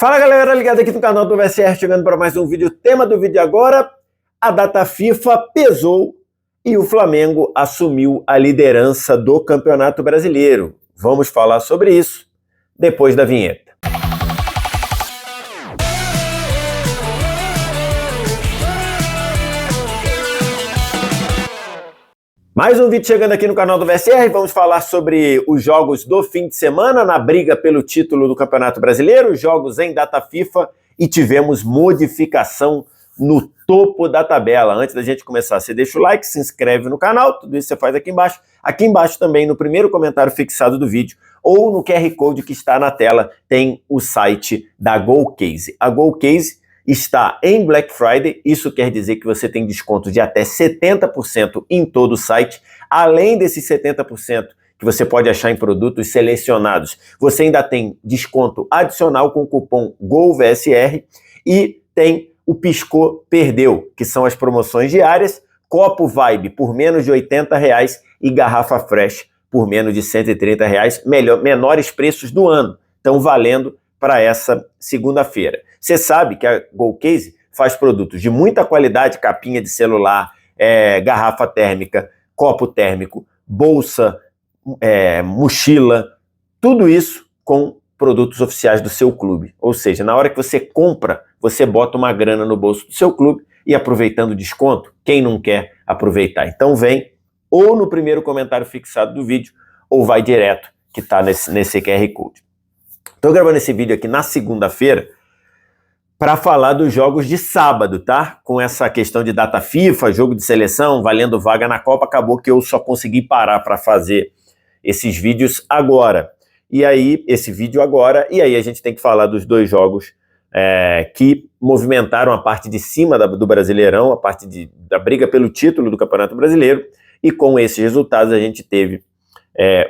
Fala galera, ligado aqui no canal do VSR, chegando para mais um vídeo. O tema do vídeo agora, a data FIFA pesou e o Flamengo assumiu a liderança do Campeonato Brasileiro. Vamos falar sobre isso depois da vinheta. Mais um vídeo chegando aqui no canal do VSR, vamos falar sobre os jogos do fim de semana na briga pelo título do Campeonato Brasileiro, jogos em data FIFA e tivemos modificação no topo da tabela. Antes da gente começar, você deixa o like, se inscreve no canal, tudo isso você faz aqui embaixo. Aqui embaixo também, no primeiro comentário fixado do vídeo ou no QR Code que está na tela, tem o site da GoCase. A GoCase está em Black Friday, isso quer dizer que você tem desconto de até 70% em todo o site. Além desses 70% que você pode achar em produtos selecionados, você ainda tem desconto adicional com o cupom GOVSR e tem o Piscou Perdeu, que são as promoções diárias, copo Vibe por menos de R$80 e garrafa Fresh por menos de R$130, menores preços do ano, estão valendo para essa segunda-feira. Você sabe que a GoCase faz produtos de muita qualidade, capinha de celular, garrafa térmica, copo térmico, bolsa, mochila, tudo isso com produtos oficiais do seu clube. Ou seja, na hora que você compra, você bota uma grana no bolso do seu clube e aproveitando o desconto, quem não quer aproveitar? Então vem ou no primeiro comentário fixado do vídeo ou vai direto que está nesse QR Code. Estou gravando esse vídeo aqui na segunda-feira para falar dos jogos de sábado, tá? Com essa questão de data FIFA, jogo de seleção, valendo vaga na Copa, acabou que eu só consegui parar para fazer esses vídeos agora. E aí, a gente tem que falar dos dois jogos que movimentaram a parte de cima do Brasileirão, a parte da briga pelo título do Campeonato Brasileiro, e com esses resultados a gente teve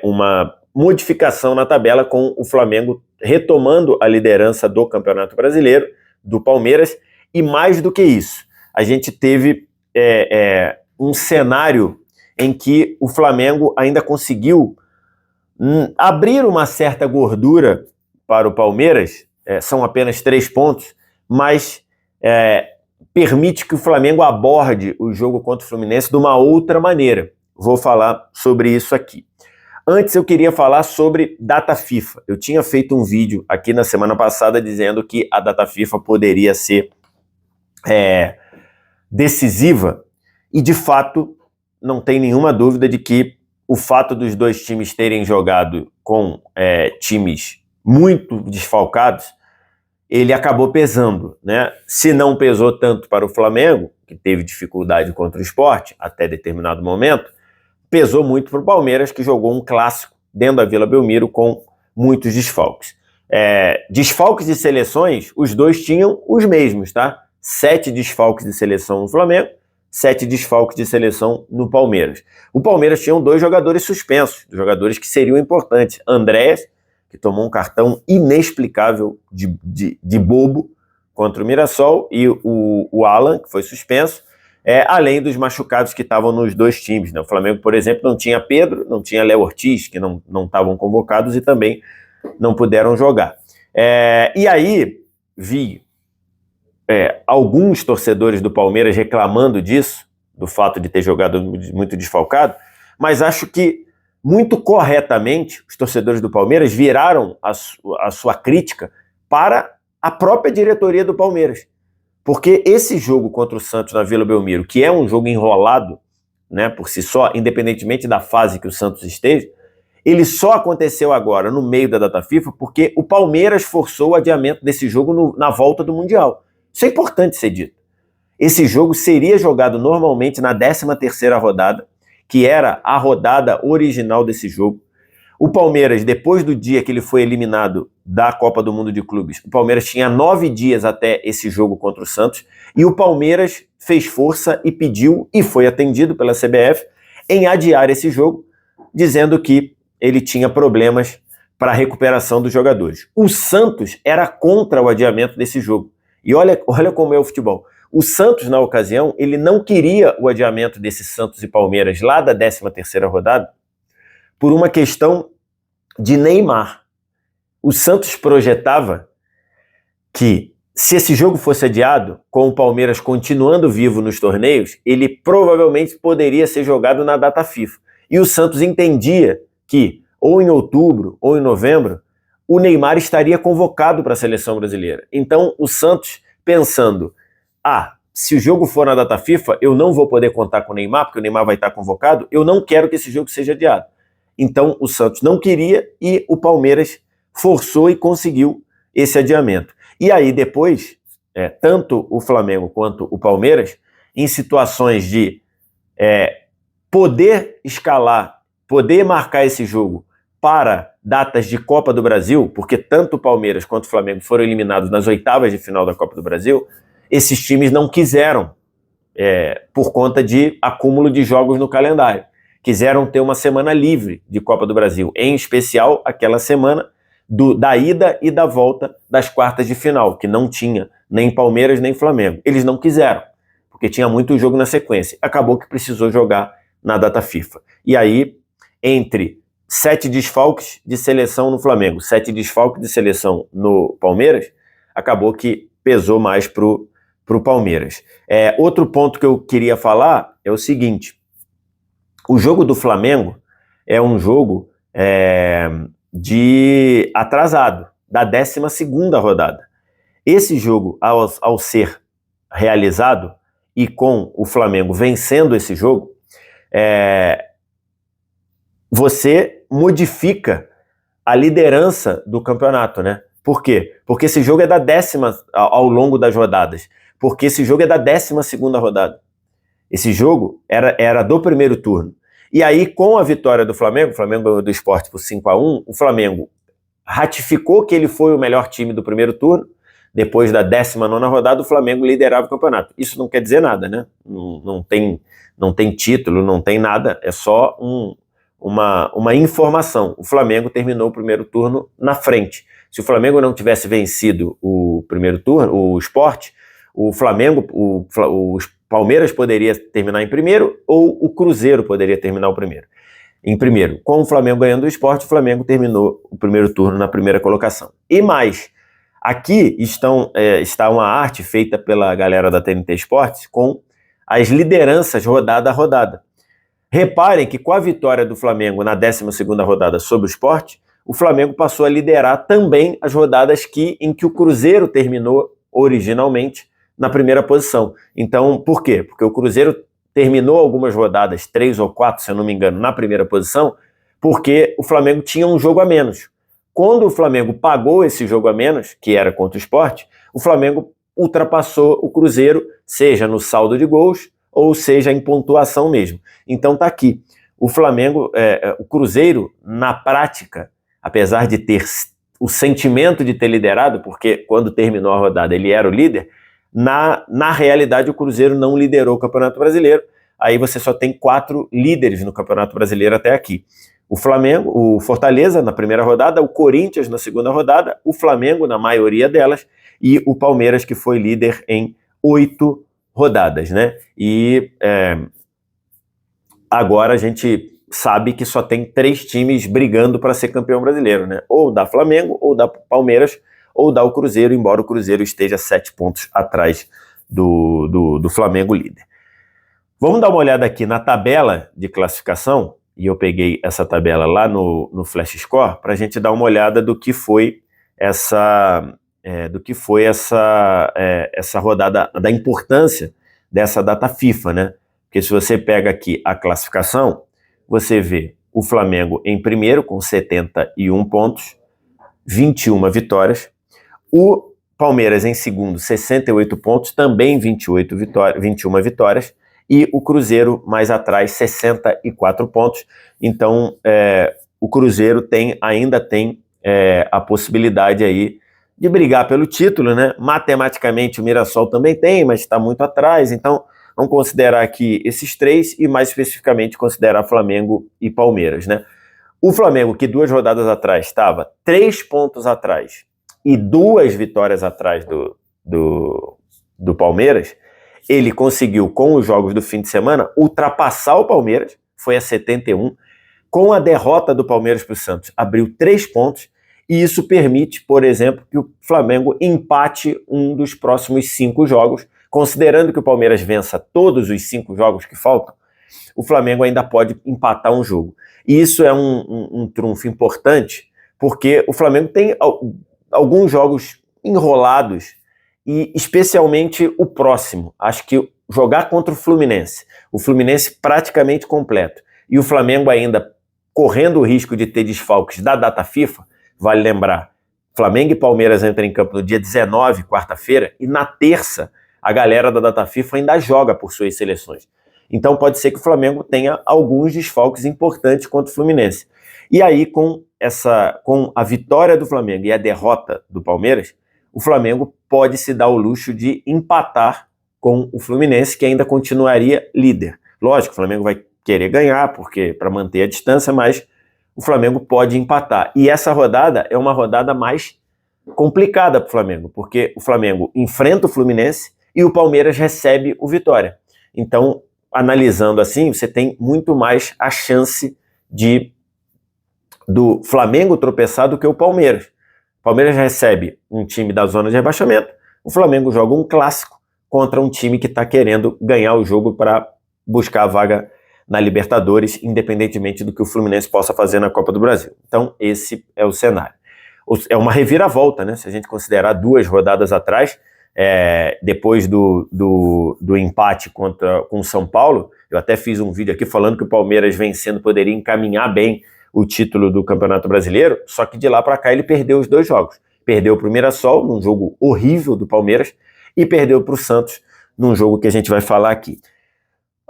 uma modificação na tabela, com o Flamengo retomando a liderança do Campeonato Brasileiro, do Palmeiras, e mais do que isso, a gente teve um cenário em que o Flamengo ainda conseguiu abrir uma certa gordura para o Palmeiras, são apenas 3 pontos, mas permite que o Flamengo aborde o jogo contra o Fluminense de uma outra maneira. Vou falar sobre isso aqui. Antes eu queria falar sobre data FIFA. Eu tinha feito um vídeo aqui na semana passada dizendo que a data FIFA poderia ser decisiva e de fato não tem nenhuma dúvida de que o fato dos dois times terem jogado com times muito desfalcados, ele acabou pesando, né? Se não pesou tanto para o Flamengo, que teve dificuldade contra o Sport até determinado momento, pesou muito para o Palmeiras, que jogou um clássico dentro da Vila Belmiro com muitos desfalques. Desfalques de seleções, os dois tinham os mesmos, tá? 7 desfalques de seleção no Flamengo, 7 desfalques de seleção no Palmeiras. O Palmeiras tinha 2 jogadores suspensos, jogadores que seriam importantes. Andréas, que tomou um cartão inexplicável de bobo contra o Mirassol, e o Alan, que foi suspenso, além dos machucados que estavam nos dois times, né? O Flamengo, por exemplo, não tinha Pedro, não tinha Léo Ortiz, que não estavam convocados e também não puderam jogar. E aí, vi alguns torcedores do Palmeiras reclamando disso, do fato de ter jogado muito desfalcado, mas acho que, muito corretamente, os torcedores do Palmeiras viraram a sua crítica para a própria diretoria do Palmeiras. Porque esse jogo contra o Santos na Vila Belmiro, que é um jogo enrolado, né, por si só, independentemente da fase que o Santos esteja, ele só aconteceu agora, no meio da data FIFA, porque o Palmeiras forçou o adiamento desse jogo na volta do Mundial. Isso é importante ser dito. Esse jogo seria jogado normalmente na 13ª rodada, que era a rodada original desse jogo. O Palmeiras, depois do dia que ele foi eliminado da Copa do Mundo de Clubes, o Palmeiras tinha 9 dias até esse jogo contra o Santos, e o Palmeiras fez força e pediu, e foi atendido pela CBF, em adiar esse jogo, dizendo que ele tinha problemas para a recuperação dos jogadores. O Santos era contra o adiamento desse jogo. E olha como é o futebol. O Santos, na ocasião, ele não queria o adiamento desse Santos e Palmeiras lá da 13ª rodada por uma questão de Neymar. O Santos projetava que se esse jogo fosse adiado, com o Palmeiras continuando vivo nos torneios, ele provavelmente poderia ser jogado na data FIFA. E o Santos entendia que, ou em outubro ou em novembro, o Neymar estaria convocado para a seleção brasileira. Então, o Santos pensando, se o jogo for na data FIFA, eu não vou poder contar com o Neymar, porque o Neymar vai estar convocado, eu não quero que esse jogo seja adiado. Então, o Santos não queria e o Palmeiras forçou e conseguiu esse adiamento. E aí, depois, tanto o Flamengo quanto o Palmeiras, em situações de poder escalar, poder marcar esse jogo para datas de Copa do Brasil, porque tanto o Palmeiras quanto o Flamengo foram eliminados nas oitavas de final da Copa do Brasil, esses times não quiseram, por conta de acúmulo de jogos no calendário. Quiseram ter uma semana livre de Copa do Brasil, em especial aquela semana da ida e da volta das quartas de final, que não tinha nem Palmeiras nem Flamengo. Eles não quiseram, porque tinha muito jogo na sequência. Acabou que precisou jogar na data FIFA. E aí, entre 7 desfalques de seleção no Flamengo, 7 desfalques de seleção no Palmeiras, acabou que pesou mais pro Palmeiras. Outro ponto que eu queria falar é o seguinte: o jogo do Flamengo é um jogo de atrasado, da 12ª rodada. Esse jogo, ao ser realizado e com o Flamengo vencendo esse jogo, você modifica a liderança do campeonato, né? Por quê? Porque esse jogo é da 10ª ao longo das rodadas. Porque esse jogo é da 12ª rodada. Esse jogo era do primeiro turno. E aí, com a vitória do Flamengo, o Flamengo ganhou do Sport por 5-1, o Flamengo ratificou que ele foi o melhor time do primeiro turno. Depois da 19ª rodada, o Flamengo liderava o campeonato. Isso não quer dizer nada, né? Não tem título, não tem nada, é só uma informação. O Flamengo terminou o primeiro turno na frente. Se o Flamengo não tivesse vencido o primeiro turno, o Sport, o Flamengo, o Palmeiras poderia terminar em primeiro ou o Cruzeiro poderia terminar em primeiro. Com o Flamengo ganhando o Sport, o Flamengo terminou o primeiro turno na primeira colocação. E mais, aqui está uma arte feita pela galera da TNT Esportes com as lideranças rodada a rodada. Reparem que com a vitória do Flamengo na 12ª rodada sobre o Sport, o Flamengo passou a liderar também as rodadas em que o Cruzeiro terminou originalmente na primeira posição. Então, por quê? Porque o Cruzeiro terminou algumas rodadas, 3 ou 4, se eu não me engano, na primeira posição, porque o Flamengo tinha um jogo a menos. Quando o Flamengo pagou esse jogo a menos, que era contra o Sport, o Flamengo ultrapassou o Cruzeiro, seja no saldo de gols, ou seja em pontuação mesmo. Então tá aqui. O Flamengo, o Cruzeiro, na prática, apesar de ter o sentimento de ter liderado, porque quando terminou a rodada ele era o líder, na realidade o Cruzeiro não liderou o Campeonato Brasileiro. Aí você só tem 4 líderes no Campeonato Brasileiro até aqui. O Flamengo, o Fortaleza na primeira rodada, o Corinthians na segunda rodada, o Flamengo na maioria delas e o Palmeiras, que foi líder em 8 rodadas, né? E agora a gente sabe que só tem 3 times brigando para ser campeão brasileiro, né? Ou dá Flamengo, ou dá Palmeiras, ou dá o Cruzeiro, embora o Cruzeiro esteja 7 pontos atrás do Flamengo líder. Vamos dar uma olhada aqui na tabela de classificação, e eu peguei essa tabela lá no Flash Score, para a gente dar uma olhada do que foi essa rodada, da importância dessa data FIFA, né? Porque se você pega aqui a classificação, você vê o Flamengo em primeiro com 71 pontos, 21 vitórias, o Palmeiras em segundo, 68 pontos, também 21 vitórias, e o Cruzeiro mais atrás, 64 pontos. Então, o Cruzeiro ainda tem a possibilidade aí de brigar pelo título, né? Matematicamente o Mirassol também tem, mas está muito atrás. Então, vamos considerar aqui esses 3 e mais especificamente considerar Flamengo e Palmeiras, né? O Flamengo, que 2 rodadas atrás estava 3 pontos atrás e 2 vitórias atrás do Palmeiras, ele conseguiu, com os jogos do fim de semana, ultrapassar o Palmeiras, foi a 71, com a derrota do Palmeiras para o Santos, abriu 3 pontos, e isso permite, por exemplo, que o Flamengo empate um dos próximos 5 jogos, considerando que o Palmeiras vença todos os 5 jogos que faltam, o Flamengo ainda pode empatar um jogo. E isso é um trunfo importante, porque o Flamengo tem alguns jogos enrolados, e especialmente o próximo. Acho que jogar contra o Fluminense praticamente completo, e o Flamengo ainda correndo o risco de ter desfalques da data FIFA, vale lembrar, Flamengo e Palmeiras entram em campo no dia 19, quarta-feira, e na terça a galera da data FIFA ainda joga por suas seleções. Então pode ser que o Flamengo tenha alguns desfalques importantes contra o Fluminense. E aí, com a vitória do Flamengo e a derrota do Palmeiras, o Flamengo pode se dar o luxo de empatar com o Fluminense, que ainda continuaria líder. Lógico, o Flamengo vai querer ganhar, porque para manter a distância, mas o Flamengo pode empatar. E essa rodada é uma rodada mais complicada para o Flamengo, porque o Flamengo enfrenta o Fluminense e o Palmeiras recebe o Vitória. Então, analisando assim, você tem muito mais a chance do Flamengo tropeçar do que o Palmeiras. O Palmeiras recebe um time da zona de rebaixamento, o Flamengo joga um clássico contra um time que está querendo ganhar o jogo para buscar a vaga na Libertadores, independentemente do que o Fluminense possa fazer na Copa do Brasil. Então, esse é o cenário. É uma reviravolta, né? Se a gente considerar 2 rodadas atrás, depois do empate com o São Paulo, eu até fiz um vídeo aqui falando que o Palmeiras vencendo poderia encaminhar bem o título do Campeonato Brasileiro, só que de lá para cá ele perdeu os 2 jogos. Perdeu para o Mirassol, num jogo horrível do Palmeiras, e perdeu para o Santos, num jogo que a gente vai falar aqui.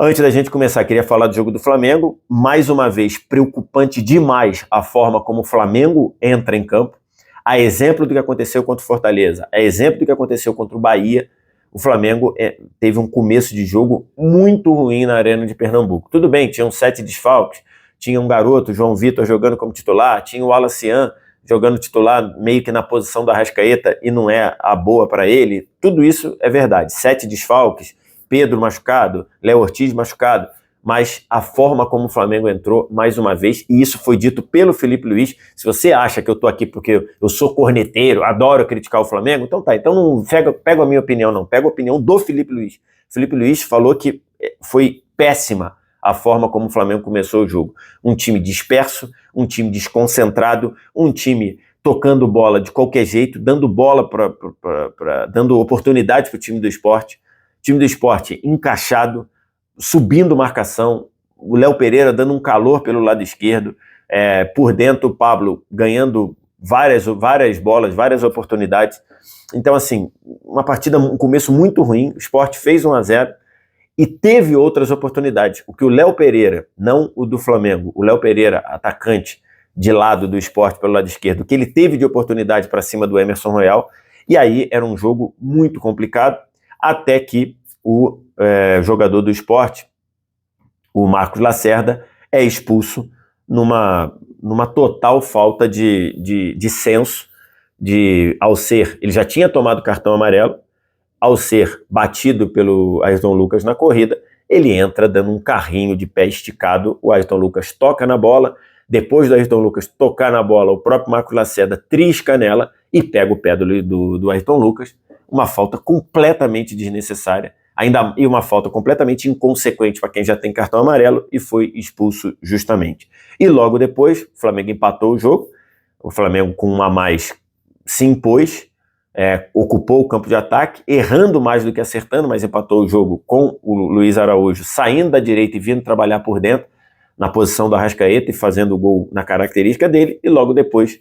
Antes da gente começar, queria falar do jogo do Flamengo. Mais uma vez, preocupante demais a forma como o Flamengo entra em campo. A exemplo do que aconteceu contra o Fortaleza, a exemplo do que aconteceu contra o Bahia, o Flamengo teve um começo de jogo muito ruim na Arena de Pernambuco. Tudo bem, tinham 7 desfalques, tinha um garoto, João Vitor, jogando como titular, tinha o Wallace jogando titular meio que na posição do Arrascaeta e não é a boa para ele. Tudo isso é verdade. 7 desfalques, Pedro machucado, Léo Ortiz machucado, mas a forma como o Flamengo entrou, mais uma vez, e isso foi dito pelo Felipe Luiz. Se você acha que eu tô aqui porque eu sou corneteiro, adoro criticar o Flamengo, então tá, então não pega a minha opinião não, pega a opinião do Felipe Luiz. Felipe Luiz falou que foi péssima a forma como o Flamengo começou o jogo. Um time disperso, um time desconcentrado, um time tocando bola de qualquer jeito, dando bola dando oportunidade para o time do Sport. Time do Sport encaixado, subindo marcação, o Léo Pereira dando um calor pelo lado esquerdo, por dentro o Pablo ganhando várias bolas, várias oportunidades. Então, assim, uma partida, um começo muito ruim, o Sport fez 1-0 e teve outras oportunidades. O que o Léo Pereira, não o do Flamengo, o Léo Pereira, atacante de lado do Sport pelo lado esquerdo, o que ele teve de oportunidade para cima do Emerson Royal, e aí era um jogo muito complicado, até que o jogador do Sport, o Marcos Lacerda, é expulso numa total falta de senso, ao ser, ele já tinha tomado cartão amarelo, ao ser batido pelo Ayrton Lucas na corrida, ele entra dando um carrinho de pé esticado, o Ayrton Lucas toca na bola, depois do Ayrton Lucas tocar na bola, o próprio Marcos Lacerda trisca nela e pega o pé do Ayrton Lucas, uma falta completamente desnecessária, e uma falta completamente inconsequente para quem já tem cartão amarelo e foi expulso justamente. E logo depois, o Flamengo empatou o jogo, o Flamengo com 1 a mais se impôs, ocupou o campo de ataque, errando mais do que acertando, mas empatou o jogo com o Luiz Araújo saindo da direita e vindo trabalhar por dentro, na posição do Arrascaeta e fazendo o gol na característica dele, e logo depois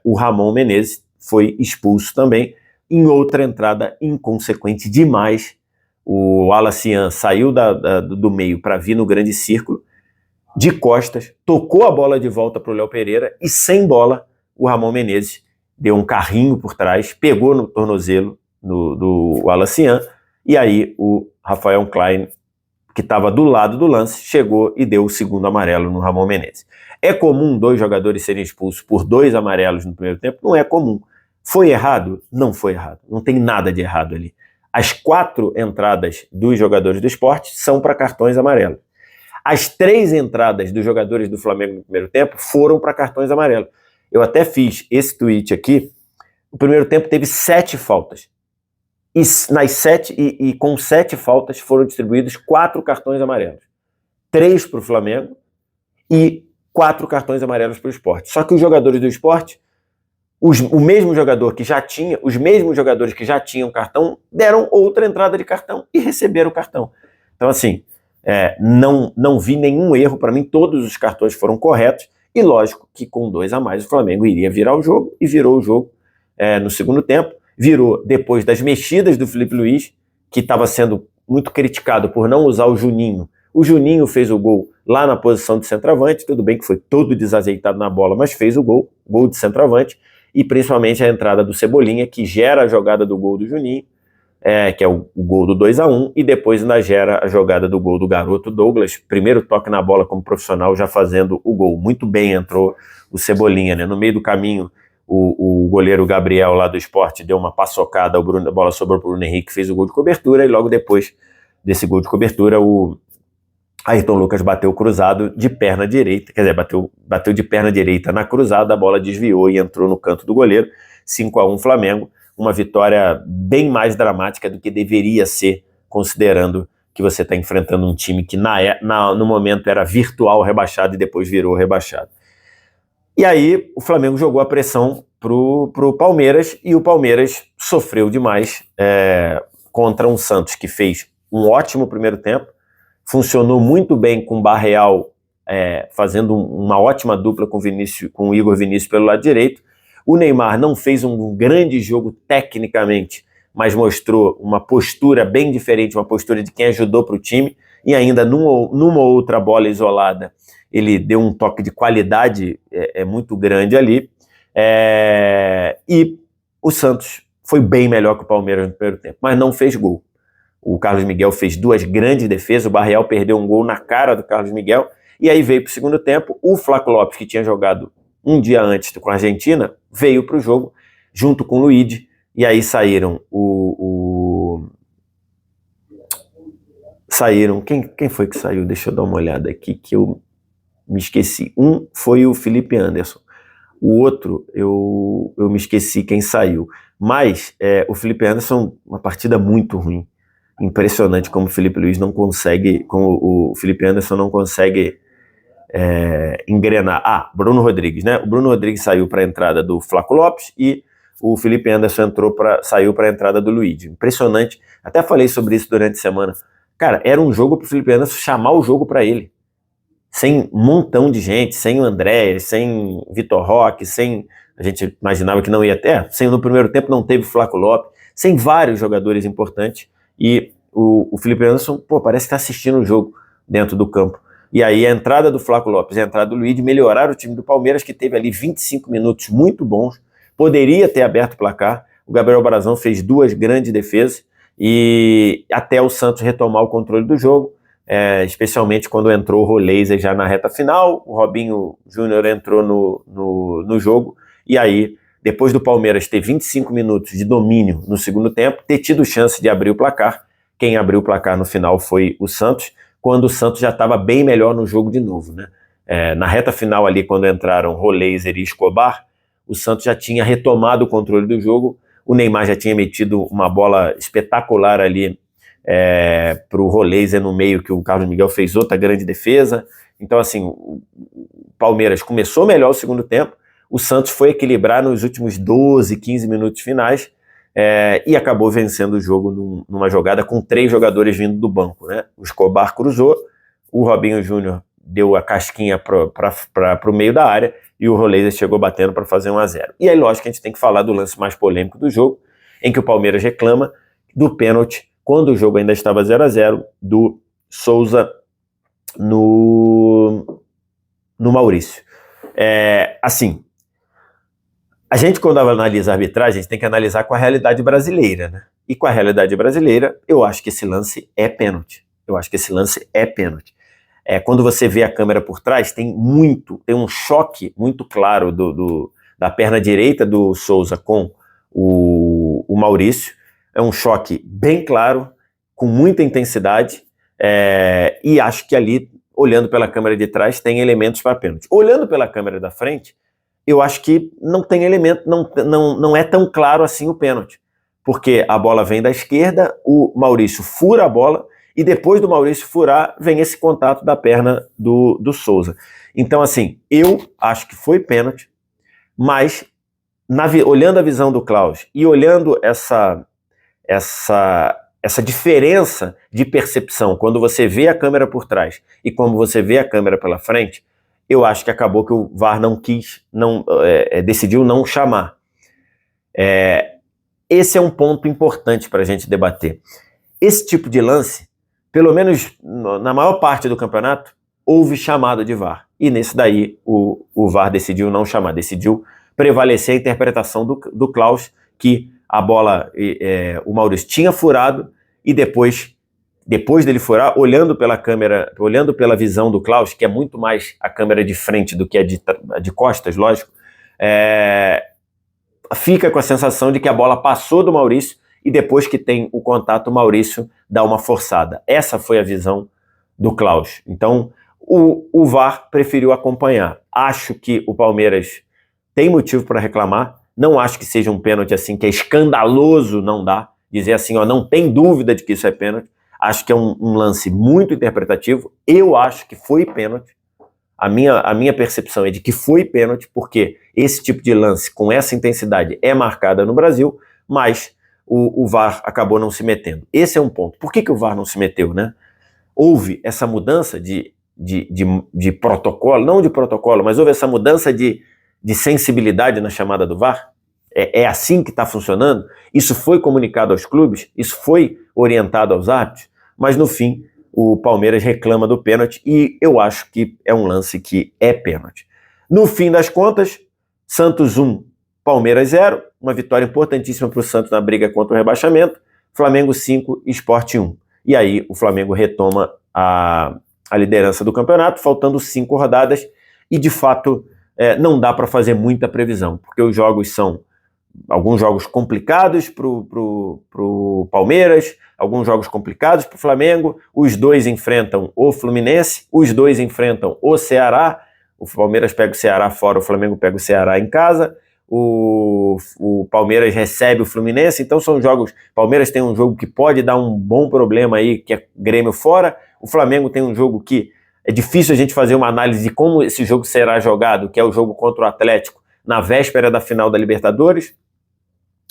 o Ramon Menezes foi expulso também, em outra entrada inconsequente demais. O Wallace saiu do meio para vir no grande círculo, de costas, tocou a bola de volta para o Léo Pereira e sem bola o Ramon Menezes deu um carrinho por trás, pegou no tornozelo do Wallace e aí o Rafael Klein, que estava do lado do lance, chegou e deu o segundo amarelo no Ramon Menezes. É comum 2 jogadores serem expulsos por 2 amarelos no primeiro tempo? Não é comum. Foi errado? Não foi errado. Não tem nada de errado ali. As 4 entradas dos jogadores do Sport são para cartões amarelos. As 3 entradas dos jogadores do Flamengo no primeiro tempo foram para cartões amarelos. Eu até fiz esse tweet aqui. O primeiro tempo teve 7 faltas. E, com 7 faltas foram distribuídos 4 cartões amarelos. 3 para o Flamengo e 4 cartões amarelos para o Sport. Só que os jogadores do Sport, os mesmos jogadores que já tinham cartão, deram outra entrada de cartão e receberam o cartão. Então, assim, não vi nenhum erro. Para mim, todos os cartões foram corretos. E lógico que com 2 a mais o Flamengo iria virar o jogo, e virou o jogo no segundo tempo. Virou depois das mexidas do Felipe Luiz, que estava sendo muito criticado por não usar o Juninho. O Juninho fez o gol lá na posição de centroavante, tudo bem que foi todo desajeitado na bola, mas fez o gol de centroavante, e principalmente a entrada do Cebolinha, que gera a jogada do gol do Juninho, que é o gol do 2-1, e depois ainda gera a jogada do gol do garoto Douglas, primeiro toque na bola como profissional, já fazendo o gol. Muito bem entrou o Cebolinha, né? No meio do caminho, o goleiro Gabriel lá do Sport deu uma paçocada, a bola sobrou para o Bruno Henrique, fez o gol de cobertura, e logo depois desse gol de cobertura, o Ayrton Lucas bateu cruzado de perna direita, quer dizer, bateu de perna direita na cruzada, a bola desviou e entrou no canto do goleiro. 5-1 Flamengo, uma vitória bem mais dramática do que deveria ser, considerando que você está enfrentando um time que no momento era virtual rebaixado e depois virou rebaixado. E aí o Flamengo jogou a pressão pro Palmeiras, e o Palmeiras sofreu demais contra um Santos que fez um ótimo primeiro tempo, funcionou muito bem com o Barreal fazendo uma ótima dupla com o Igor Vinícius pelo lado direito. O Neymar não fez um grande jogo tecnicamente, mas mostrou uma postura bem diferente, uma postura de quem ajudou para o time, e ainda numa outra bola isolada ele deu um toque de qualidade muito grande ali, e o Santos foi bem melhor que o Palmeiras no primeiro tempo, mas não fez gol. O Carlos Miguel fez 2 grandes defesas, o Barreal perdeu um gol na cara do Carlos Miguel, e aí veio para o segundo tempo, o Flaco Lopes, que tinha jogado um dia antes com a Argentina, veio para o jogo, junto com o Luigi, e aí saíram quem foi que saiu? Deixa eu dar uma olhada aqui, que eu me esqueci. Um foi o Felipe Anderson, o outro eu me esqueci quem saiu, mas o Felipe Anderson, uma partida muito ruim, impressionante como o Felipe Anderson não consegue engrenar. Bruno Rodrigues, né? O Bruno Rodrigues saiu para a entrada do Flaco Lopes e o Felipe Anderson saiu para a entrada do Luigi. Impressionante. Até falei sobre isso durante a semana. Cara, era um jogo para o Felipe Anderson chamar o jogo para ele. Sem um montão de gente, sem o André, sem Vitor Roque, a gente imaginava que não ia ter, no primeiro tempo não teve o Flaco Lopes, sem vários jogadores importantes, e o Felipe Anderson, parece que está assistindo o jogo dentro do campo. E aí a entrada do Flaco Lopes e a entrada do Luigi melhoraram o time do Palmeiras, que teve ali 25 minutos muito bons, poderia ter aberto o placar. O Gabriel Brazão fez 2 grandes defesas, e até o Santos retomar o controle do jogo, especialmente quando entrou o Roleiser já na reta final. O Robinho Júnior entrou no jogo, e aí, depois do Palmeiras ter 25 minutos de domínio no segundo tempo, ter tido chance de abrir o placar, quem abriu o placar no final foi o Santos, quando o Santos já estava bem melhor no jogo de novo, né? Na reta final ali, quando entraram Roleiser e Escobar, o Santos já tinha retomado o controle do jogo, o Neymar já tinha metido uma bola espetacular ali para o Roleiser no meio, que o Carlos Miguel fez outra grande defesa. Então, assim, o Palmeiras começou melhor o segundo tempo, o Santos foi equilibrar nos últimos 12, 15 minutos finais, e acabou vencendo o jogo numa jogada com 3 jogadores vindo do banco, né? O Escobar cruzou, o Robinho Júnior deu a casquinha para o meio da área, e o Roleiser chegou batendo para fazer 1-0. E aí, lógico, a gente tem que falar do lance mais polêmico do jogo, em que o Palmeiras reclama do pênalti, quando o jogo ainda estava 0-0, do Souza no Maurício. Assim, a gente, quando analisa a arbitragem, a gente tem que analisar com a realidade brasileira, né? E com a realidade brasileira, eu acho que esse lance é pênalti. Quando você vê a câmera por trás, tem um choque muito claro da perna direita do Souza com o Maurício. É um choque bem claro, com muita intensidade, e acho que ali, olhando pela câmera de trás, tem elementos para pênalti. Olhando pela câmera da frente, eu acho que não tem elemento, não é tão claro assim o pênalti, porque a bola vem da esquerda, o Maurício fura a bola, e depois do Maurício furar, vem esse contato da perna do Souza. Então, assim, eu acho que foi pênalti, mas olhando a visão do Klaus e olhando essa diferença de percepção, quando você vê a câmera por trás e quando você vê a câmera pela frente, eu acho que acabou que o VAR decidiu não chamar. Esse é um ponto importante para a gente debater. Esse tipo de lance, pelo menos na maior parte do campeonato, houve chamada de VAR. E nesse daí o VAR decidiu não chamar, decidiu prevalecer a interpretação do Klaus, que a bola, o Maurício tinha furado, e depois dele furar, olhando pela câmera, olhando pela visão do Klaus, que é muito mais a câmera de frente do que a de costas, lógico, fica com a sensação de que a bola passou do Maurício, e depois que tem o contato, o Maurício dá uma forçada. Essa foi a visão do Klaus. Então, o VAR preferiu acompanhar. Acho que o Palmeiras tem motivo para reclamar. Não acho que seja um pênalti assim, que é escandaloso, não dá. Dizer assim, ó, não tem dúvida de que isso é pênalti. Acho que é um lance muito interpretativo. Eu acho que foi pênalti. A minha percepção é de que foi pênalti, porque esse tipo de lance com essa intensidade é marcada no Brasil, mas o VAR acabou não se metendo. Esse é um ponto. Por que o VAR não se meteu, né? Houve essa mudança de protocolo, não de protocolo, mas houve essa mudança de sensibilidade na chamada do VAR. É assim que está funcionando? Isso foi comunicado aos clubes? Isso foi orientado aos árbitros? Mas no fim, o Palmeiras reclama do pênalti, e eu acho que é um lance que é pênalti. No fim das contas, Santos 1, Palmeiras 0, uma vitória importantíssima para o Santos na briga contra o rebaixamento. Flamengo 5, Sport 1. E aí o Flamengo retoma a liderança do campeonato, faltando 5 rodadas, e de fato não dá para fazer muita previsão, porque os jogos são alguns jogos complicados para o Palmeiras, alguns jogos complicados para o Flamengo. Os dois enfrentam o Fluminense, os dois enfrentam o Ceará. O Palmeiras pega o Ceará fora, o Flamengo pega o Ceará em casa. O Palmeiras recebe o Fluminense. Então são jogos... Palmeiras tem um jogo que pode dar um bom problema aí, que é Grêmio fora. O Flamengo tem um jogo que é difícil a gente fazer uma análise de como esse jogo será jogado, que é o jogo contra o Atlético, na véspera da final da Libertadores.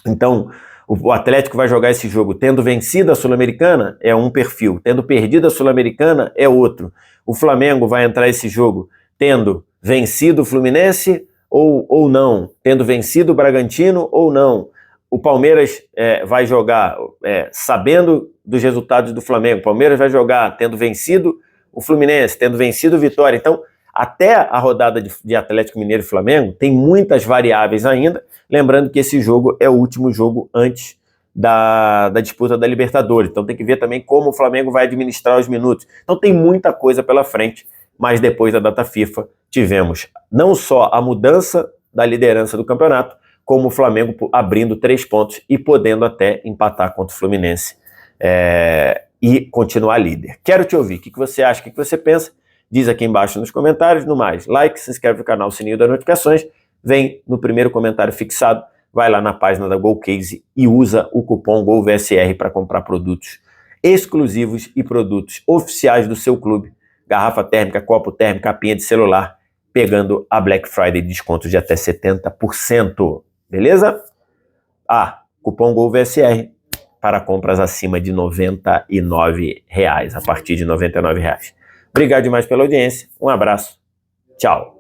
Então, o Atlético vai jogar esse jogo tendo vencido a Sul-Americana, é um perfil. Tendo perdido a Sul-Americana, é outro. O Flamengo vai entrar esse jogo tendo vencido o Fluminense ou não, tendo vencido o Bragantino ou não. O Palmeiras vai jogar sabendo dos resultados do Flamengo. O Palmeiras vai jogar tendo vencido o Fluminense, tendo vencido o Vitória. Então, até a rodada de Atlético Mineiro e Flamengo tem muitas variáveis ainda. Lembrando que esse jogo é o último jogo antes da disputa da Libertadores. Então tem que ver também como o Flamengo vai administrar os minutos. Então tem muita coisa pela frente, mas depois da data FIFA tivemos não só a mudança da liderança do campeonato, como o Flamengo abrindo 3 pontos e podendo até empatar contra o Fluminense e continuar líder. Quero te ouvir. O que você acha? O que você pensa? Diz aqui embaixo nos comentários. No mais, like, se inscreve no canal, sininho das notificações. Vem no primeiro comentário fixado, vai lá na página da GolCase e usa o cupom GOLVSR para comprar produtos exclusivos e produtos oficiais do seu clube. Garrafa térmica, copo térmico, capinha de celular, pegando a Black Friday de desconto de até 70%. Beleza? Cupom GOLVSR para compras acima de R$ 99, a partir de R$ 99. Obrigado demais pela audiência, um abraço, tchau.